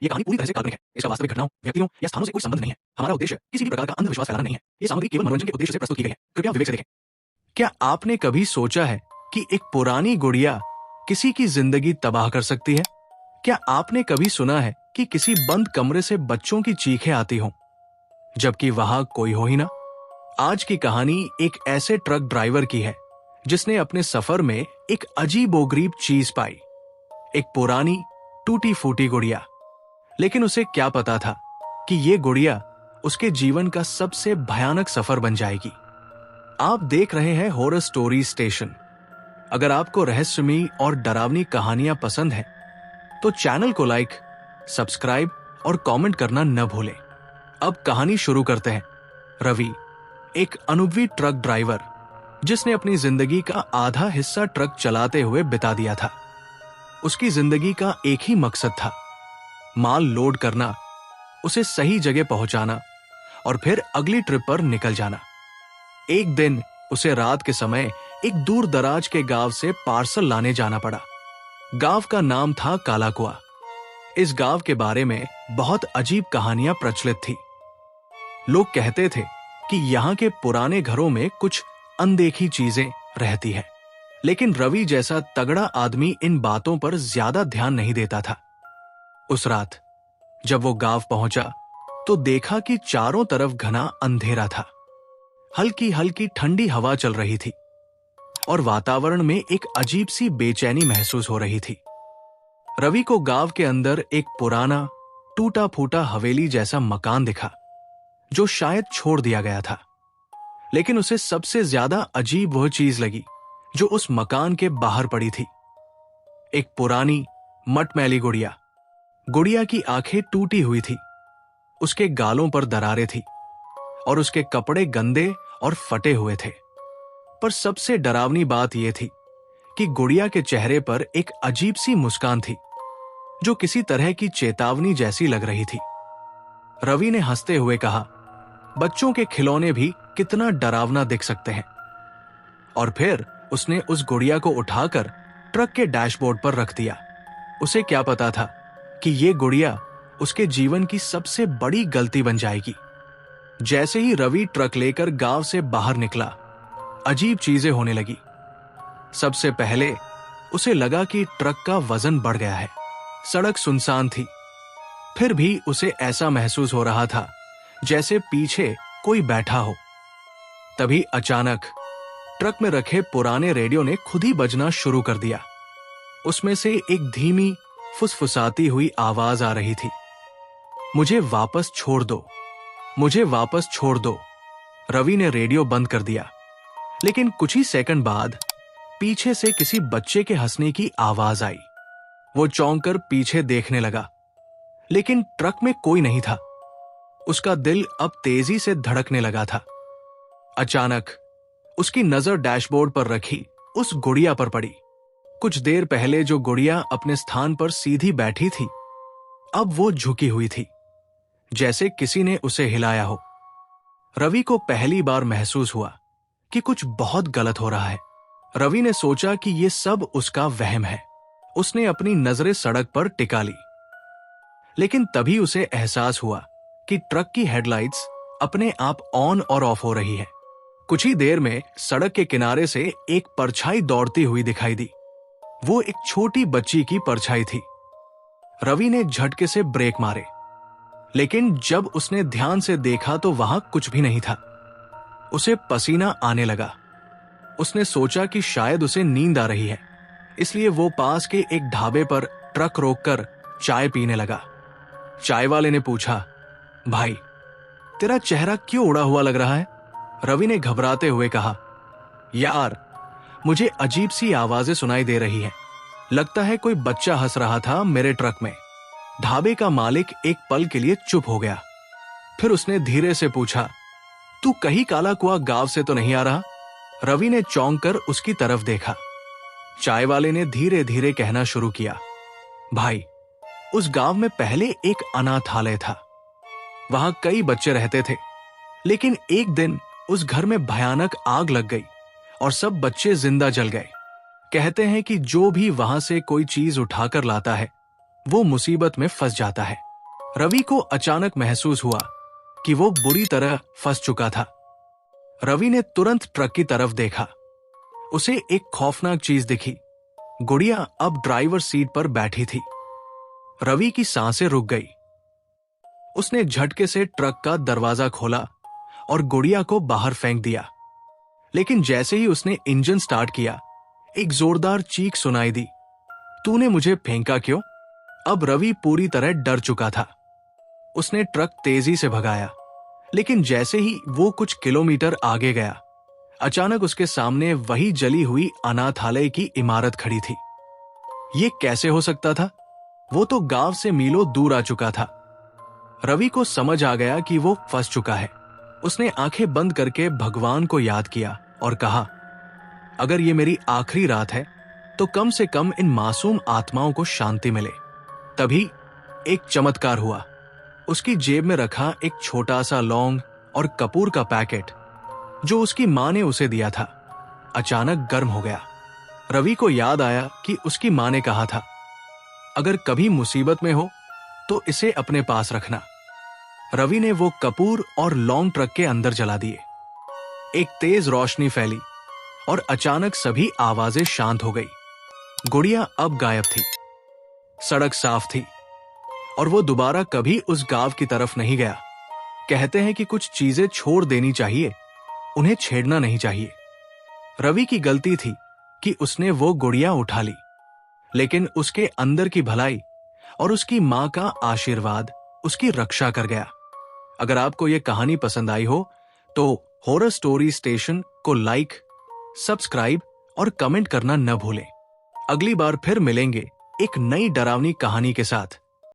ये कहानी पूरी तरह से काल्पनिक है। इसका वास्तविक घटनाओं, व्यक्तियों या स्थानों से कोई संबंध नहीं है। हमारा उद्देश्य किसी भी प्रकार का अंधविश्वास फैलाना नहीं है। ये सामग्री केवल मनोरंजन के उद्देश्य से प्रस्तुत की गई है। कृपया विवेक से देखें। क्या आपने कभी सोचा है कि एक पुरानी गुड़िया किसी की जिंदगी तबाह कर सकती है? क्या आपने कभी सुना है कि किसी बंद कमरे से बच्चों की चीखें आती हों, जबकि वहां कोई हो ही ना? आज की कहानी एक ऐसे ट्रक ड्राइवर की है जिसने अपने सफर में एक अजीबोगरीब चीज पाई, एक पुरानी टूटी फूटी गुड़िया। लेकिन उसे क्या पता था कि ये गुड़िया उसके जीवन का सबसे भयानक सफर बन जाएगी। आप देख रहे हैं हॉरर स्टोरी स्टेशन। अगर आपको रहस्यमयी और डरावनी कहानियां पसंद हैं, तो चैनल को लाइक, सब्सक्राइब और कमेंट करना न भूलें। अब कहानी शुरू करते हैं। रवि, एक अनुभवी ट्रक ड्राइवर जिसने अपनी जिंदगी का आधा हिस्सा ट्रक चलाते हुए बिता दिया था। उसकी जिंदगी का एक ही मकसद था, माल लोड करना, उसे सही जगह पहुंचाना और फिर अगली ट्रिप पर निकल जाना। एक दिन उसे रात के समय एक दूर दराज के गांव से पार्सल लाने जाना पड़ा। गांव का नाम था काला कुआ। इस गांव के बारे में बहुत अजीब कहानियां प्रचलित थी। लोग कहते थे कि यहाँ के पुराने घरों में कुछ अनदेखी चीजें रहती हैं। लेकिन रवि जैसा तगड़ा आदमी इन बातों पर ज्यादा ध्यान नहीं देता था। उस रात जब वो गांव पहुंचा तो देखा कि चारों तरफ घना अंधेरा था। हल्की हल्की ठंडी हवा चल रही थी और वातावरण में एक अजीब सी बेचैनी महसूस हो रही थी। रवि को गांव के अंदर एक पुराना टूटा फूटा हवेली जैसा मकान दिखा, जो शायद छोड़ दिया गया था। लेकिन उसे सबसे ज्यादा अजीब वह चीज लगी जो उस मकान के बाहर पड़ी थी। एक पुरानी मटमैली गुड़िया। गुड़िया की आंखें टूटी हुई थी, उसके गालों पर दरारें थी और उसके कपड़े गंदे और फटे हुए थे। पर सबसे डरावनी बात यह थी कि गुड़िया के चेहरे पर एक अजीब सी मुस्कान थी, जो किसी तरह की चेतावनी जैसी लग रही थी। रवि ने हंसते हुए कहा, बच्चों के खिलौने भी कितना डरावना दिख सकते हैं। और फिर उसने उस गुड़िया को उठाकर ट्रक के डैशबोर्ड पर रख दिया। उसे क्या पता था कि यह गुड़िया उसके जीवन की सबसे बड़ी गलती बन जाएगी। जैसे ही रवि ट्रक लेकर गांव से बाहर निकला, अजीब चीजें होने लगी। सबसे पहले उसे लगा कि ट्रक का वजन बढ़ गया है। सड़क सुनसान थी। फिर भी उसे ऐसा महसूस हो रहा था जैसे पीछे कोई बैठा हो। तभी अचानक ट्रक में रखे पुराने रेडियो ने खुद ही बजना शुरू कर दिया। उसमें से एक धीमी फुसफुसाती हुई आवाज आ रही थी, मुझे वापस छोड़ दो, मुझे वापस छोड़ दो। रवि ने रेडियो बंद कर दिया। लेकिन कुछ ही सेकंड बाद पीछे से किसी बच्चे के हंसने की आवाज आई। वो चौंक कर पीछे देखने लगा, लेकिन ट्रक में कोई नहीं था। उसका दिल अब तेजी से धड़कने लगा था। अचानक उसकी नजर डैशबोर्ड पर रखी उस गुड़िया पर पड़ी। कुछ देर पहले जो गुड़िया अपने स्थान पर सीधी बैठी थी, अब वो झुकी हुई थी, जैसे किसी ने उसे हिलाया हो। रवि को पहली बार महसूस हुआ कि कुछ बहुत गलत हो रहा है। रवि ने सोचा कि ये सब उसका वहम है। उसने अपनी नजरें सड़क पर टिका ली। लेकिन तभी उसे एहसास हुआ कि ट्रक की हेडलाइट्स अपने आप ऑन और ऑफ हो रही है। कुछ ही देर में सड़क के किनारे से एक परछाई दौड़ती हुई दिखाई दी। वो एक छोटी बच्ची की परछाई थी। रवि ने झटके से ब्रेक मारे, लेकिन जब उसने ध्यान से देखा तो वहां कुछ भी नहीं था। उसे पसीना आने लगा। उसने सोचा कि शायद उसे नींद आ रही है, इसलिए वो पास के एक ढाबे पर ट्रक रोककर चाय पीने लगा। चाय वाले ने पूछा, भाई, तेरा चेहरा क्यों उड़ा हुआ लग रहा है? रवि ने घबराते हुए कहा, यार, मुझे अजीब सी आवाजें सुनाई दे रही हैं। लगता है कोई बच्चा हंस रहा था मेरे ट्रक में। ढाबे का मालिक एक पल के लिए चुप हो गया। फिर उसने धीरे से पूछा, तू कहीं काला कुआ गांव से तो नहीं आ रहा? रवि ने चौंक कर उसकी तरफ देखा। चाय वाले ने धीरे धीरे कहना शुरू किया, भाई, उस गांव में पहले एक अनाथालय था। वहां कई बच्चे रहते थे, लेकिन एक दिन उस घर में भयानक आग लग गई और सब बच्चे जिंदा जल गए। कहते हैं कि जो भी वहां से कोई चीज उठाकर लाता है, वो मुसीबत में फंस जाता है। रवि को अचानक महसूस हुआ कि वो बुरी तरह फंस चुका था। रवि ने तुरंत ट्रक की तरफ देखा। उसे एक खौफनाक चीज दिखी। गुड़िया अब ड्राइवर सीट पर बैठी थी। रवि की सांसें रुक गई। उसने झटके से ट्रक का दरवाजा खोला और गुड़िया को बाहर फेंक दिया। लेकिन जैसे ही उसने इंजन स्टार्ट किया, एक जोरदार चीख सुनाई दी, तूने मुझे फेंका क्यों? अब रवि पूरी तरह डर चुका था। उसने ट्रक तेजी से भगाया, लेकिन जैसे ही वो कुछ किलोमीटर आगे गया, अचानक उसके सामने वही जली हुई अनाथालय की इमारत खड़ी थी। ये कैसे हो सकता था? वो तो गांव से मीलों दूर आ चुका था। रवि को समझ आ गया कि वो फंस चुका है। उसने आंखें बंद करके भगवान को याद किया और कहा, अगर ये मेरी आखिरी रात है तो कम से कम इन मासूम आत्माओं को शांति मिले। तभी एक चमत्कार हुआ। उसकी जेब में रखा एक छोटा सा लौंग और कपूर का पैकेट, जो उसकी मां ने उसे दिया था, अचानक गर्म हो गया। रवि को याद आया कि उसकी मां ने कहा था, अगर कभी मुसीबत में हो तो इसे अपने पास रखना। रवि ने वो कपूर और लौंग ट्रक के अंदर जला दिए। एक तेज रोशनी फैली और अचानक सभी आवाजें शांत हो गई। गुड़िया अब गायब थी। सड़क साफ थी और वो दोबारा कभी उस गांव की तरफ नहीं गया। कहते हैं कि कुछ चीजें छोड़ देनी चाहिए, उन्हें छेड़ना नहीं चाहिए। रवि की गलती थी कि उसने वो गुड़िया उठा ली, लेकिन उसके अंदर की भलाई और उसकी मां का आशीर्वाद उसकी रक्षा कर गया। अगर आपको यह कहानी पसंद आई हो तो हॉरर स्टोरी स्टेशन को लाइक, सब्सक्राइब और कमेंट करना न भूलें। अगली बार फिर मिलेंगे एक नई डरावनी कहानी के साथ।